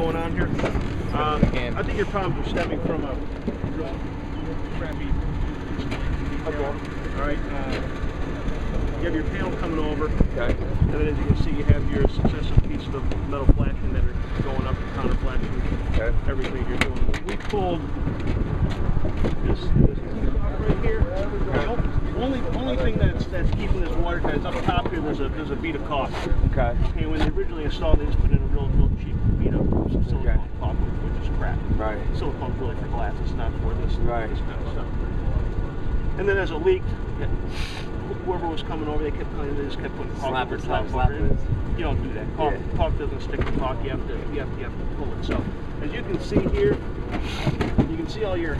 going on here. I think your problems are stemming from a real crappy. Okay. All right. You have your panel coming over. Okay. And then as you can see, you have your successive pieces of metal flashing that are going up, counter flashing. Okay. Everything you're doing. We pulled this right here. The only thing that's keeping this water tight is up top here. There's a bead of caulk. Okay. And when they originally installed it, they just put in a real cheap bead of silicone caulk, which is crap. Right. Silicone's really for glass. It's not for this kind of stuff. And then as it leaked, whoever was coming over, they just kept putting caulk. You don't do that. Caulk doesn't stick to caulk. You have to pull it. So as you can see here, you can see all your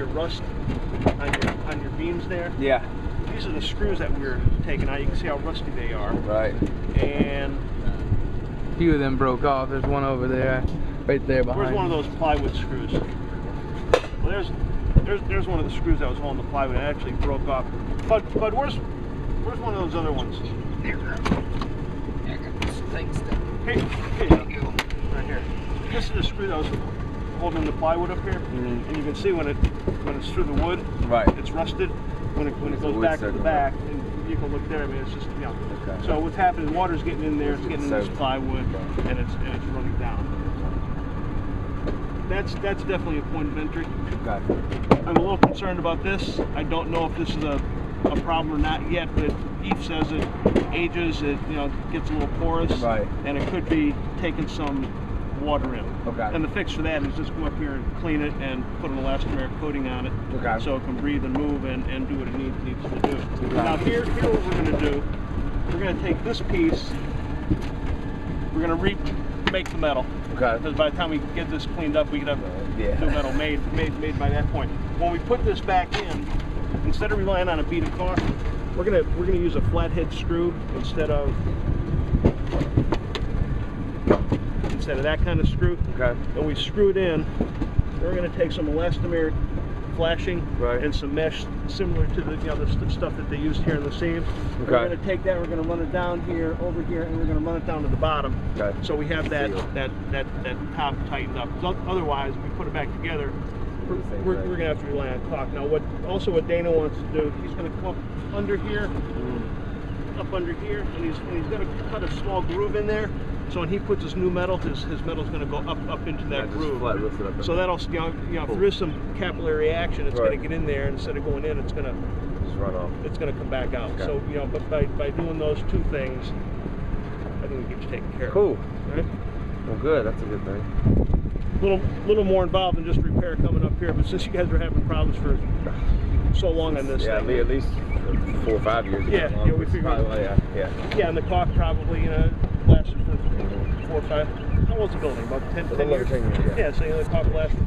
rust on your beams there. Yeah. These are the screws that we're taking out. You can see how rusty they are. Right. And a few of them broke off. There's one over there, right there behind. Where's one of those plywood screws? Well, there's one of the screws that was holding the plywood and it actually broke off. But where's one of those other ones? Here you go. Right here. This is the screw that was holding the plywood up here, and you can see when it's through the wood, it's rusted. When it goes back to the back, and you can look there. I mean, it's just Okay. So what's happening? Water's getting in there. It's getting in this plywood, and it's running down. That's definitely a point of entry. Okay. I'm a little concerned about this. I don't know if this is a problem or not yet, but Eve says it ages. It gets a little porous, and it could be taking some water in. Okay. And the fix for that is just go up here and clean it and put an elastomeric coating on it, so it can breathe and move and do what it needs to do. Okay. Now here what we're going to do, we're going to take this piece, we're going to remake the metal. Okay. Because by the time we get this cleaned up, we could have new metal made by that point. When we put this back in, instead of relying on a bead of caulk, we're gonna use a flathead screw instead of that kind of screw. Okay. And we screw it in. We're going to take some elastomeric flashing and some mesh similar to the stuff that they used here in the seam. Okay. We're going to take that. We're going to run it down here, over here, and we're going to run it down to the bottom. Okay. So we have that top tightened up. Otherwise, if we put it back together, we're going to have to rely on caulk. Now, what Dana wants to do, he's going to come up under here, up under here, and he's going to cut a small groove in there. So when he puts his new metal, his metal's going to go up into that groove. So that'll, if there is some capillary action, it's going to get in there, and instead of going in, it's going to just run off. It's going to come back out. Okay. So but by doing those two things, I think we get you taken care of. Cool. Right? Well, good. That's a good thing. Little more involved than just repair coming up here, but since you guys are having problems for so long on this thing, at least 4 or 5 years. Yeah, we figured. And the caulk probably lasted for 4 or 5. How old's the building? About 10 years? 10 years. Yeah, so the caulk lasted